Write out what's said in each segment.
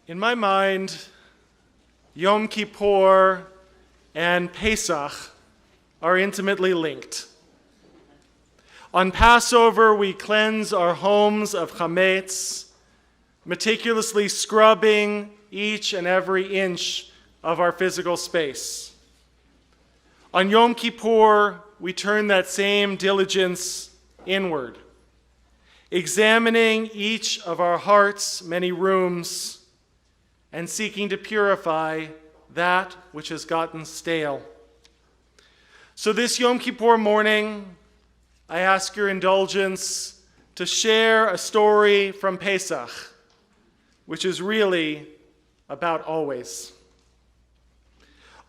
In my mind, Yom Kippur and Pesach are intimately linked. On Passover, we cleanse our homes of chametz, meticulously scrubbing each and every inch of our physical space. On Yom Kippur, we turn that same diligence inward, examining each of our heart's many rooms and seeking to purify that which has gotten stale. So this Yom Kippur morning, I ask your indulgence to share a story from Pesach, which is really about always.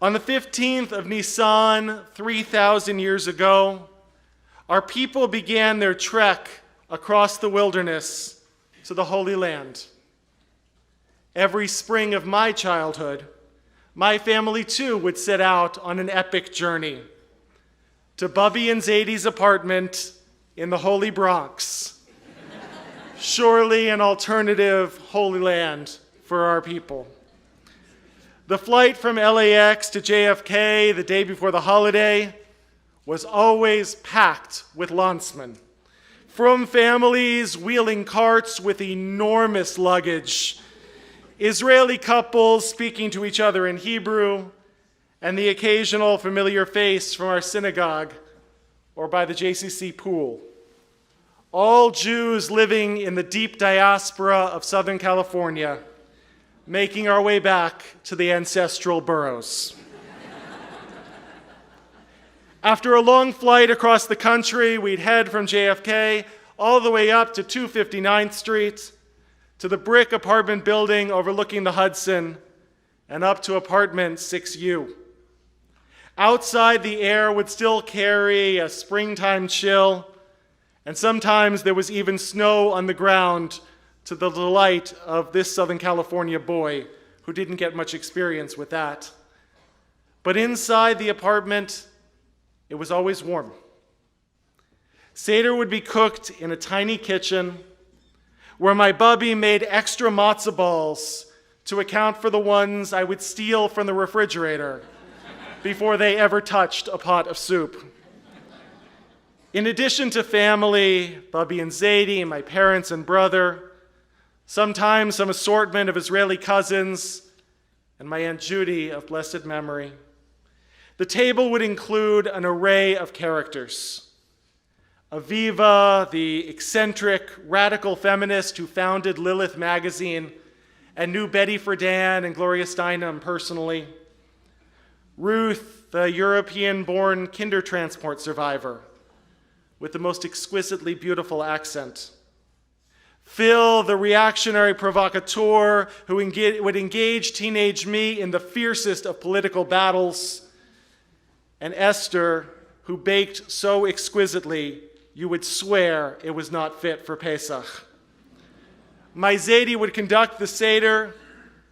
On the 15th of Nisan, 3,000 years ago, our people began their trek across the wilderness to the Holy Land. Every spring of my childhood, my family too would set out on an epic journey to Bubby and Zadie's apartment in the Holy Bronx. Surely an alternative Holy Land for our people. The flight from LAX to JFK the day before the holiday was always packed with landsmen, from families wheeling carts with enormous luggage, Israeli couples speaking to each other in Hebrew, and the occasional familiar face from our synagogue or by the JCC pool. All Jews living in the deep diaspora of Southern California, making our way back to the ancestral boroughs. After a long flight across the country, we'd head from JFK all the way up to 259th Street, to the brick apartment building overlooking the Hudson, and up to apartment 6U. Outside, the air would still carry a springtime chill, and sometimes there was even snow on the ground, to the delight of this Southern California boy who didn't get much experience with that. But inside the apartment, it was always warm. Seder would be cooked in a tiny kitchen where my bubby made extra matzo balls to account for the ones I would steal from the refrigerator before they ever touched a pot of soup. In addition to family, Bubby and Zadie, my parents and brother, sometimes some assortment of Israeli cousins, and my Aunt Judy of blessed memory. The table would include an array of characters. Aviva, the eccentric, radical feminist who founded Lilith magazine and knew Betty Friedan and Gloria Steinem personally. Ruth, the European-born Kindertransport survivor with the most exquisitely beautiful accent. Phil, the reactionary provocateur who would engage teenage me in the fiercest of political battles. And Esther, who baked so exquisitely you would swear it was not fit for Pesach. My Zadie would conduct the Seder,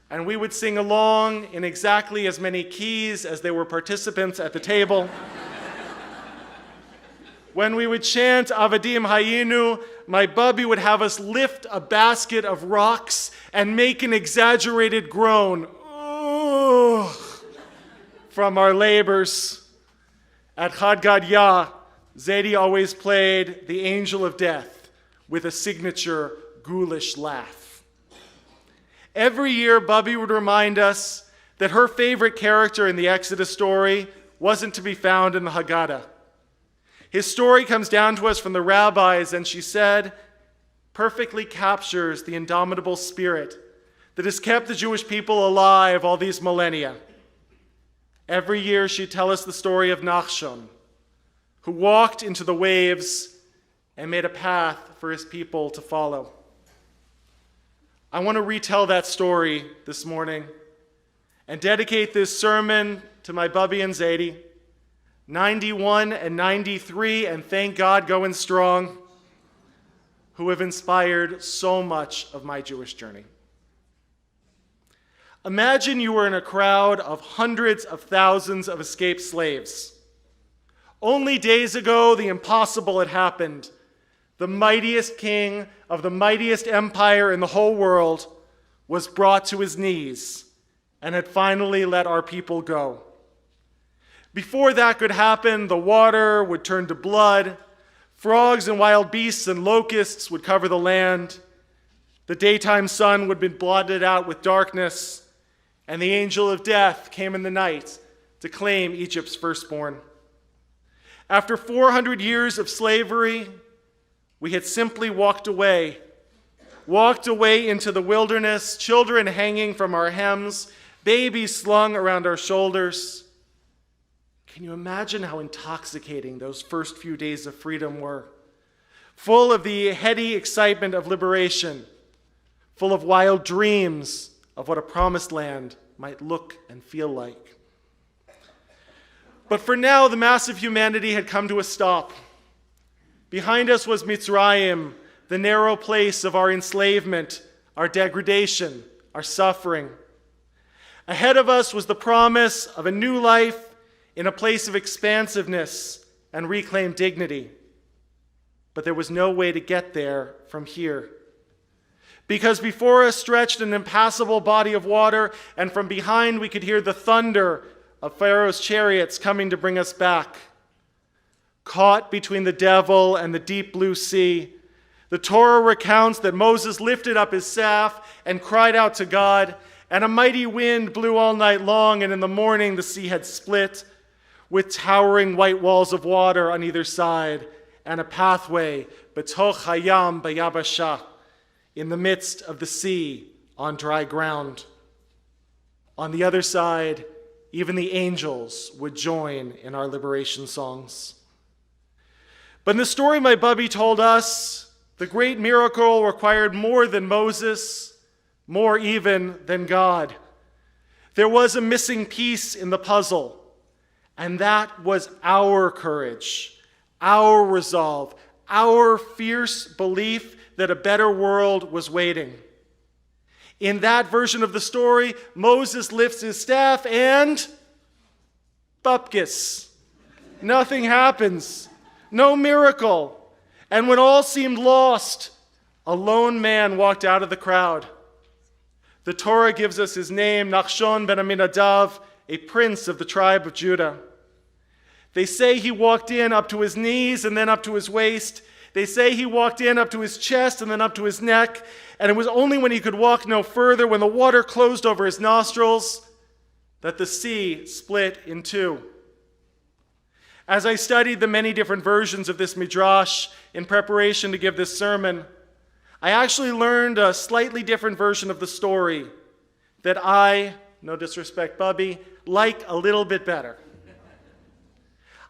and we would sing along in exactly as many keys as there were participants at the table. When we would chant Avadim Hayinu, my bubby would have us lift a basket of rocks and make an exaggerated groan from our labors. At Chad Gadya, Zadie always played the angel of death with a signature ghoulish laugh. Every year, Bubby would remind us that her favorite character in the Exodus story wasn't to be found in the Haggadah. His story comes down to us from the rabbis, and she said, perfectly captures the indomitable spirit that has kept the Jewish people alive all these millennia. Every year, she'd tell us the story of Nachshon, who walked into the waves and made a path for his people to follow. I want to retell that story this morning and dedicate this sermon to my bubby and Zadie, 91 and 93, and thank God going strong, who have inspired so much of my Jewish journey. Imagine you were in a crowd of hundreds of thousands of escaped slaves. Only days ago, the impossible had happened. The mightiest king of the mightiest empire in the whole world was brought to his knees and had finally let our people go. Before that could happen, the water would turn to blood, frogs and wild beasts and locusts would cover the land, the daytime sun would be blotted out with darkness, and the angel of death came in the night to claim Egypt's firstborn. After 400 years of slavery, we had simply walked away into the wilderness, children hanging from our hems, babies slung around our shoulders. Can you imagine how intoxicating those first few days of freedom were? Full of the heady excitement of liberation, full of wild dreams of what a promised land might look and feel like. But for now, the mass of humanity had come to a stop. Behind us was Mitzrayim, the narrow place of our enslavement, our degradation, our suffering. Ahead of us was the promise of a new life in a place of expansiveness and reclaimed dignity. But there was no way to get there from here. Because before us stretched an impassable body of water, and from behind we could hear the thunder of Pharaoh's chariots coming to bring us back. Caught between the devil and the deep blue sea, the Torah recounts that Moses lifted up his staff and cried out to God, and a mighty wind blew all night long, and in the morning the sea had split, with towering white walls of water on either side, and a pathway, betoch hayam bayabasha, in the midst of the sea on dry ground. On the other side, even the angels would join in our liberation songs. But in the story my bubby told us, the great miracle required more than Moses, more even than God. There was a missing piece in the puzzle, and that was our courage, our resolve, our fierce belief that a better world was waiting. In that version of the story, Moses lifts his staff and bupkis. Nothing happens. No miracle. And when all seemed lost, a lone man walked out of the crowd. The Torah gives us his name, Nachshon ben Aminadav, a prince of the tribe of Judah. They say he walked in up to his knees and then up to his waist. They say he walked in up to his chest and then up to his neck, and it was only when he could walk no further, when the water closed over his nostrils, that the sea split in two. As I studied the many different versions of this midrash in preparation to give this sermon, I actually learned a slightly different version of the story that I, no disrespect, Bubby, like a little bit better.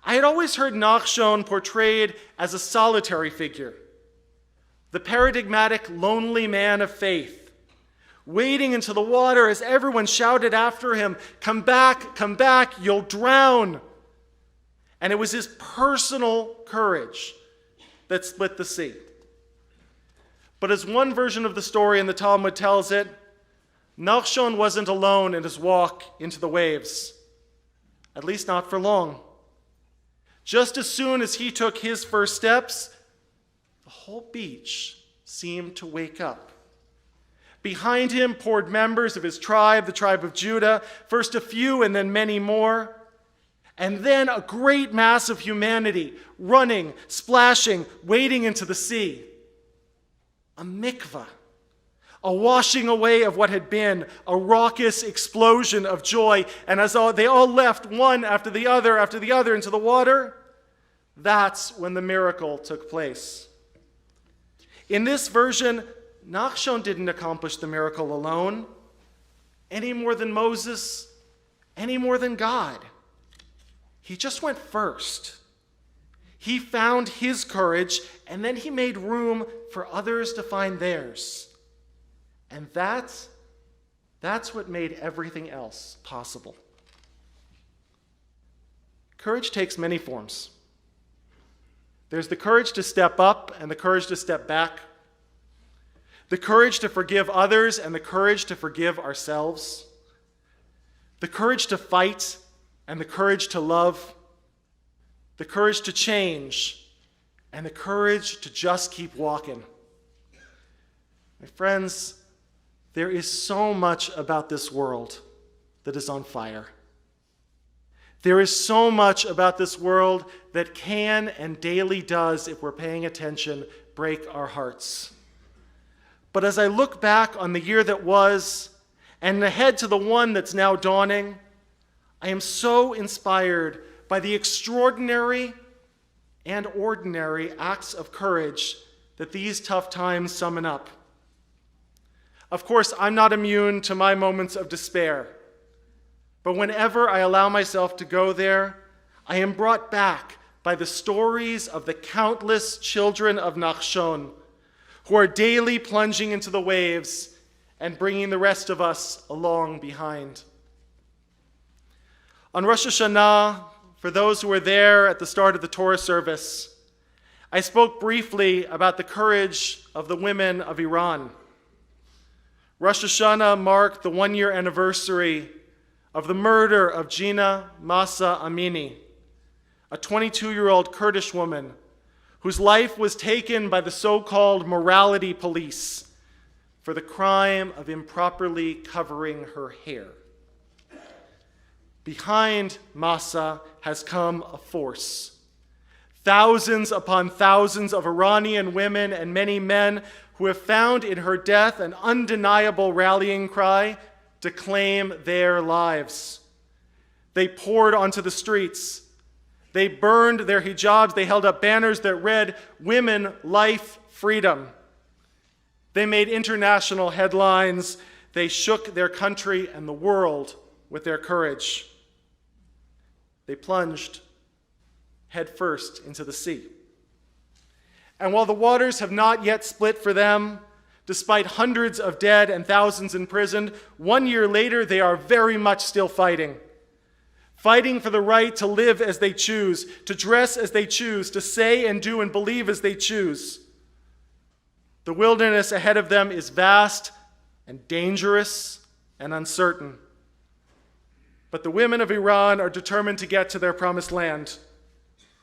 I had always heard Nachshon portrayed as a solitary figure, the paradigmatic lonely man of faith, wading into the water as everyone shouted after him, come back, you'll drown." And it was his personal courage that split the sea. But as one version of the story in the Talmud tells it, Nachshon wasn't alone in his walk into the waves, at least not for long. Just as soon as he took his first steps, the whole beach seemed to wake up. Behind him poured members of his tribe, the tribe of Judah, first a few and then many more, and then a great mass of humanity running, splashing, wading into the sea. A mikvah, a washing away of what had been, a raucous explosion of joy. And as they all left one after the other into the water, that's when the miracle took place. In this version, Nachshon didn't accomplish the miracle alone, any more than Moses, any more than God. He just went first. He found his courage, and then he made room for others to find theirs. And that's what made everything else possible. Courage takes many forms. There's the courage to step up and the courage to step back. The courage to forgive others and the courage to forgive ourselves. The courage to fight and the courage to love. The courage to change and the courage to just keep walking. My friends, there is so much about this world that is on fire. There is so much about this world that can and daily does, if we're paying attention, break our hearts. But as I look back on the year that was and ahead to the one that's now dawning, I am so inspired by the extraordinary and ordinary acts of courage that these tough times summon up. Of course, I'm not immune to my moments of despair, but whenever I allow myself to go there, I am brought back by the stories of the countless children of Nachshon who are daily plunging into the waves and bringing the rest of us along behind. On Rosh Hashanah, for those who were there at the start of the Torah service, I spoke briefly about the courage of the women of Iran. Rosh Hashanah marked the one-year anniversary of the murder of Gina Masa Amini, a 22-year-old Kurdish woman whose life was taken by the so-called morality police for the crime of improperly covering her hair. Behind Masa has come a force. Thousands upon thousands of Iranian women and many men who have found in her death an undeniable rallying cry to claim their lives. They poured onto the streets. They burned their hijabs. They held up banners that read, "Women, Life, Freedom." They made international headlines. They shook their country and the world with their courage. They plunged headfirst into the sea. And while the waters have not yet split for them, despite hundreds of dead and thousands imprisoned, 1 year later they are very much still fighting. Fighting for the right to live as they choose, to dress as they choose, to say and do and believe as they choose. The wilderness ahead of them is vast and dangerous and uncertain. But the women of Iran are determined to get to their promised land,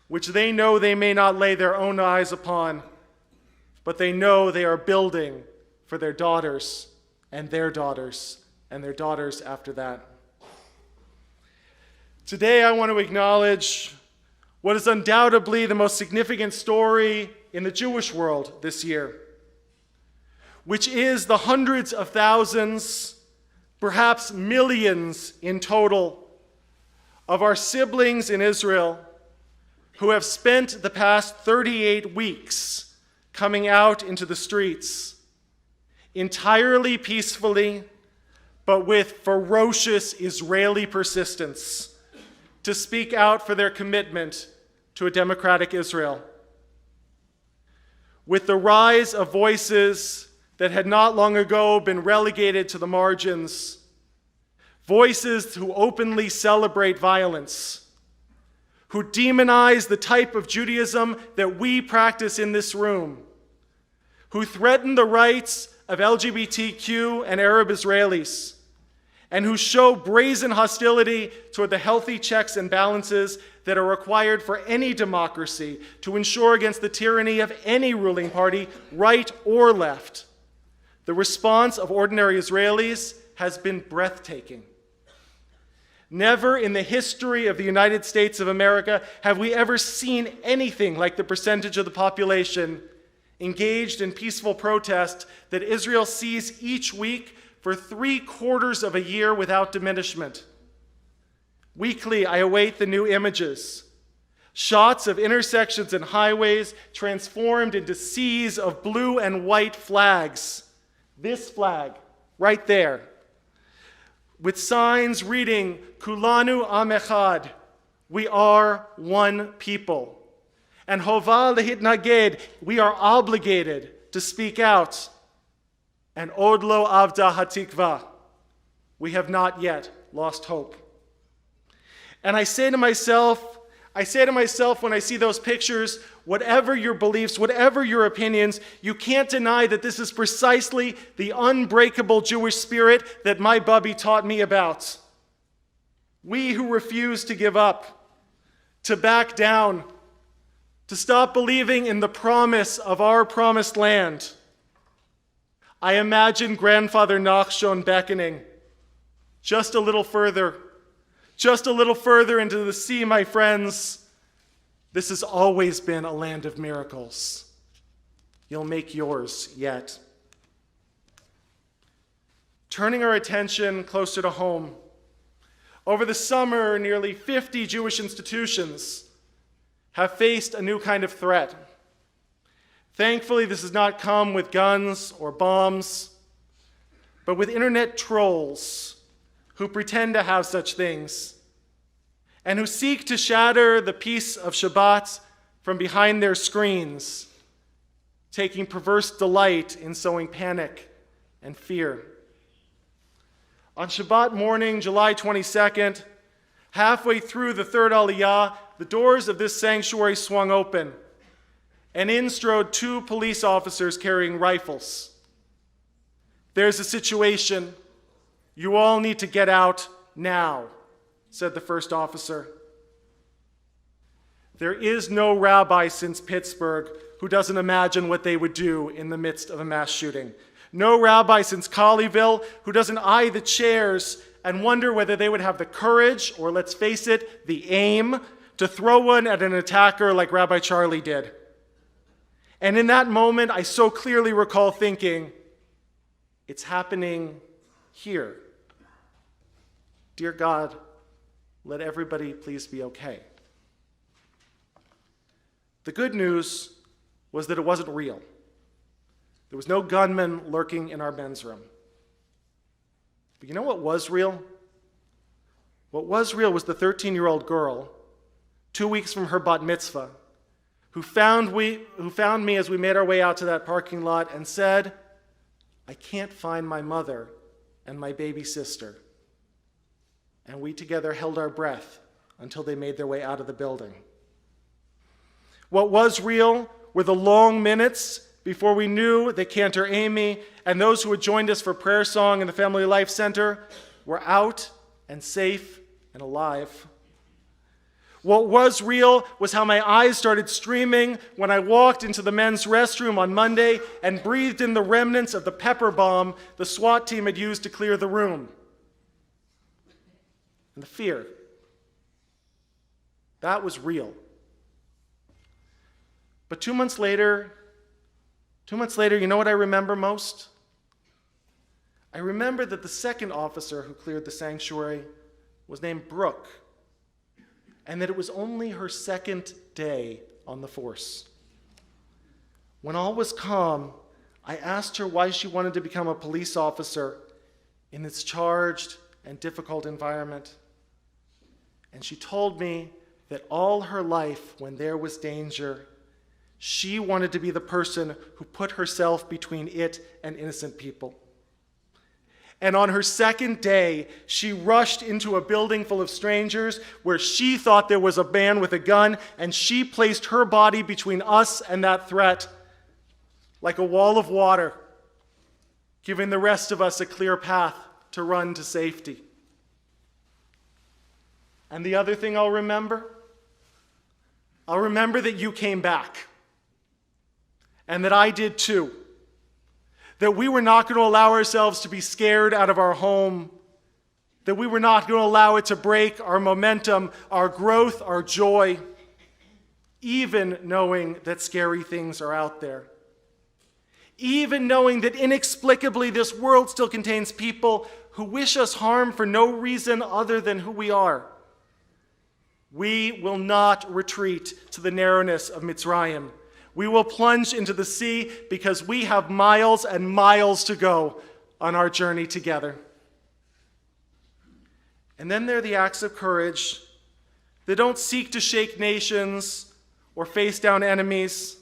which they know they may not lay their own eyes upon, but they know they are building for their daughters and their daughters and their daughters after that. Today I want to acknowledge what is undoubtedly the most significant story in the Jewish world this year, which is the hundreds of thousands, perhaps millions in total, of our siblings in Israel who have spent the past 38 weeks coming out into the streets, entirely peacefully, but with ferocious Israeli persistence, to speak out for their commitment to a democratic Israel. With the rise of voices that had not long ago been relegated to the margins, voices who openly celebrate violence, who demonize the type of Judaism that we practice in this room, who threaten the rights of LGBTQ and Arab Israelis, and who show brazen hostility toward the healthy checks and balances that are required for any democracy to ensure against the tyranny of any ruling party, right or left. The response of ordinary Israelis has been breathtaking. Never in the history of the United States of America have we ever seen anything like the percentage of the population engaged in peaceful protest that Israel sees each week for 3/4 of a year without diminishment. Weekly, I await the new images. Shots of intersections and highways transformed into seas of blue and white flags. This flag, right there, with signs reading, Kulanu Am Echad, we are one people. And Hova Lehitnaged, we are obligated to speak out. And Od Lo Avda Hatikva, we have not yet lost hope. And I say to myself when I see those pictures, whatever your beliefs, whatever your opinions, you can't deny that this is precisely the unbreakable Jewish spirit that my Bubby taught me about. We who refuse to give up, to back down, to stop believing in the promise of our promised land. I imagine grandfather Nachshon beckoning. Just a little further into the sea, my friends. This has always been a land of miracles. You'll make yours yet. Turning our attention closer to home. Over the summer, nearly 50 Jewish institutions have faced a new kind of threat. Thankfully, this has not come with guns or bombs, but with internet trolls who pretend to have such things and who seek to shatter the peace of Shabbat from behind their screens, taking perverse delight in sowing panic and fear. On Shabbat morning, July 22nd, halfway through the third Aliyah, the doors of this sanctuary swung open, and in strode 2 police officers carrying rifles. "There's a situation. You all need to get out now," said the first officer. There is no rabbi since Pittsburgh who doesn't imagine what they would do in the midst of a mass shooting. No rabbi since Colleyville who doesn't eye the chairs and wonder whether they would have the courage, or let's face it, the aim, to throw one at an attacker like Rabbi Charlie did. And in that moment, I so clearly recall thinking, it's happening here. Dear God, let everybody please be okay. The good news was that it wasn't real. There was no gunman lurking in our men's room. But you know what was real? What was real was the 13-year-old girl, 2 weeks from her bat mitzvah, who found me as we made our way out to that parking lot and said, "I can't find my mother and my baby sister." And we together held our breath until they made their way out of the building. What was real were the long minutes before we knew that Cantor Amy and those who had joined us for prayer song in the Family Life Center were out and safe and alive. What was real was how my eyes started streaming when I walked into the men's restroom on Monday and breathed in the remnants of the pepper bomb the SWAT team had used to clear the room. And the fear. That was real. But 2 months later, you know what I remember most? I remember that the second officer who cleared the sanctuary was named Brooke, and that it was only her second day on the force. When all was calm, I asked her why she wanted to become a police officer in this charged and difficult environment. And she told me that all her life, when there was danger, she wanted to be the person who put herself between it and innocent people. And on her second day, she rushed into a building full of strangers where she thought there was a man with a gun, and she placed her body between us and that threat like a wall of water, giving the rest of us a clear path to run to safety. And the other thing I'll remember that you came back, and that I did too. That we were not going to allow ourselves to be scared out of our home. That we were not going to allow it to break our momentum, our growth, our joy, even knowing that scary things are out there. Even knowing that inexplicably this world still contains people who wish us harm for no reason other than who we are. We will not retreat to the narrowness of Mitzrayim. We will plunge into the sea because we have miles and miles to go on our journey together. And then there are the acts of courage that don't seek to shake nations or face down enemies,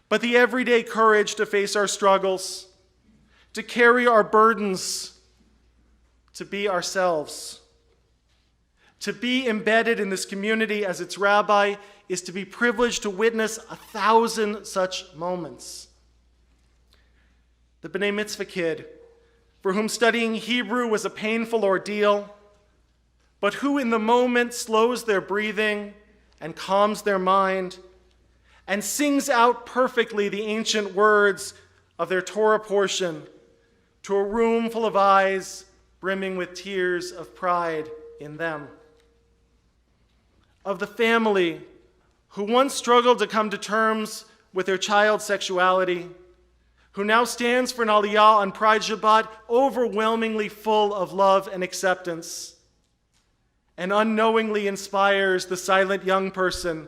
but the everyday courage to face our struggles, to carry our burdens, to be ourselves. To be embedded in this community as its rabbi is to be privileged to witness 1,000 such moments. The B'nai Mitzvah kid, for whom studying Hebrew was a painful ordeal, but who in the moment slows their breathing and calms their mind and sings out perfectly the ancient words of their Torah portion to a room full of eyes brimming with tears of pride in them. Of the family who once struggled to come to terms with their child's sexuality, who now stands for an aliyah on Pride Shabbat overwhelmingly full of love and acceptance, and unknowingly inspires the silent young person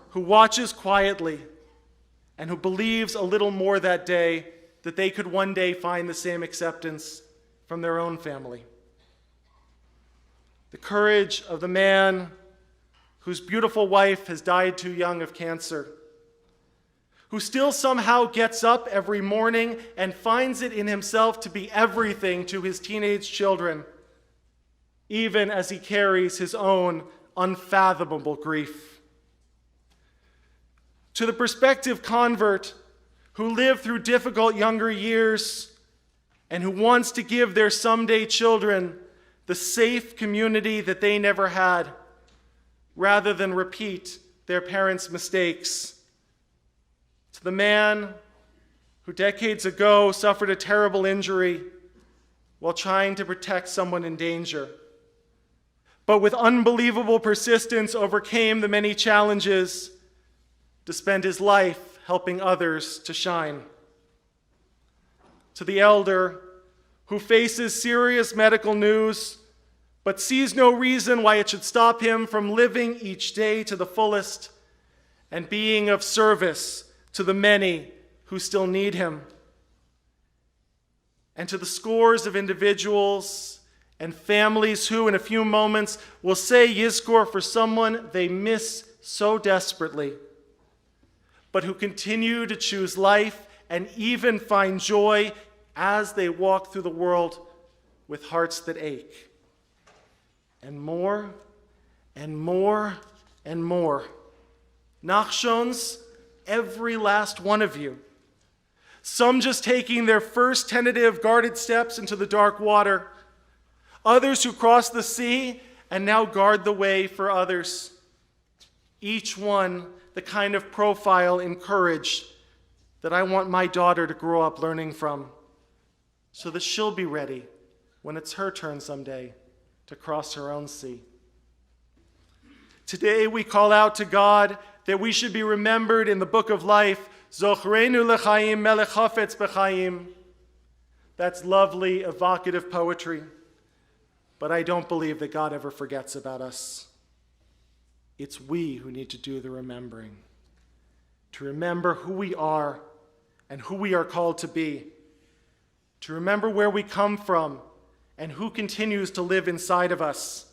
who watches quietly and who believes a little more that day that they could one day find the same acceptance from their own family. The courage of the man whose beautiful wife has died too young of cancer, who still somehow gets up every morning and finds it in himself to be everything to his teenage children, even as he carries his own unfathomable grief. To the prospective convert who lived through difficult younger years and who wants to give their someday children the safe community that they never had, rather than repeat their parents' mistakes. To the man who decades ago suffered a terrible injury while trying to protect someone in danger, but with unbelievable persistence overcame the many challenges to spend his life helping others to shine. To the elder who faces serious medical news but sees no reason why it should stop him from living each day to the fullest and being of service to the many who still need him. And to the scores of individuals and families who, in a few moments, will say Yizkor for someone they miss so desperately, but who continue to choose life and even find joy as they walk through the world with hearts that ache. And more, and more, and more. Nachshons, every last one of you. Some just taking their first tentative guarded steps into the dark water. Others who cross the sea and now guard the way for others. Each one the kind of profile and courage that I want my daughter to grow up learning from, so that she'll be ready when it's her turn someday to cross her own sea. Today we call out to God that we should be remembered in the book of life, Zochrenu lechaim melech hafetz b'chaim. That's lovely, evocative poetry, but I don't believe that God ever forgets about us. It's we who need to do the remembering, to remember who we are and who we are called to be, to remember where we come from and who continues to live inside of us,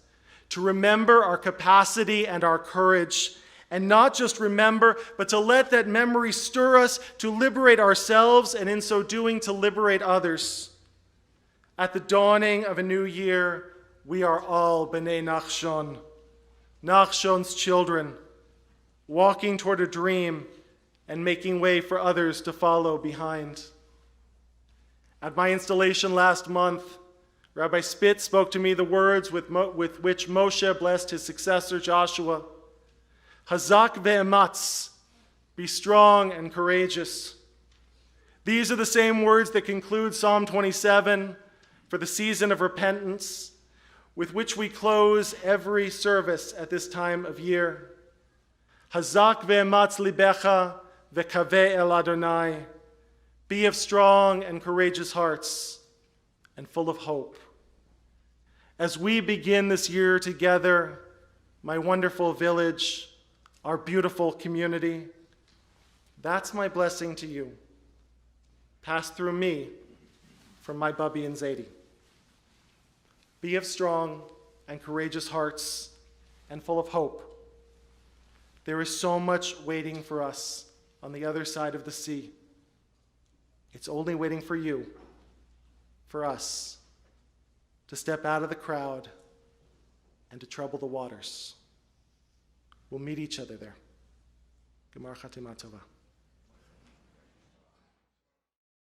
to remember our capacity and our courage, and not just remember, but to let that memory stir us to liberate ourselves, and in so doing to liberate others. At the dawning of a new year, we are all B'nai Nachshon, Nachshon's children, walking toward a dream and making way for others to follow behind. At my installation last month, Rabbi Spitz spoke to me the words with which Moshe blessed his successor Joshua. Hazak ve'ematz, be strong and courageous. These are the same words that conclude Psalm 27 for the season of repentance, with which we close every service at this time of year. Hazak ve'ematz libecha ve'kaveh el Adonai. Be of strong and courageous hearts and full of hope. As we begin this year together, my wonderful village, our beautiful community, that's my blessing to you. Pass through me from my Bubby and Zadie. Be of strong and courageous hearts and full of hope. There is so much waiting for us on the other side of the sea. It's only waiting for you, for us, to step out of the crowd and to trouble the waters. We'll meet each other there. Gemar Chatima Tova.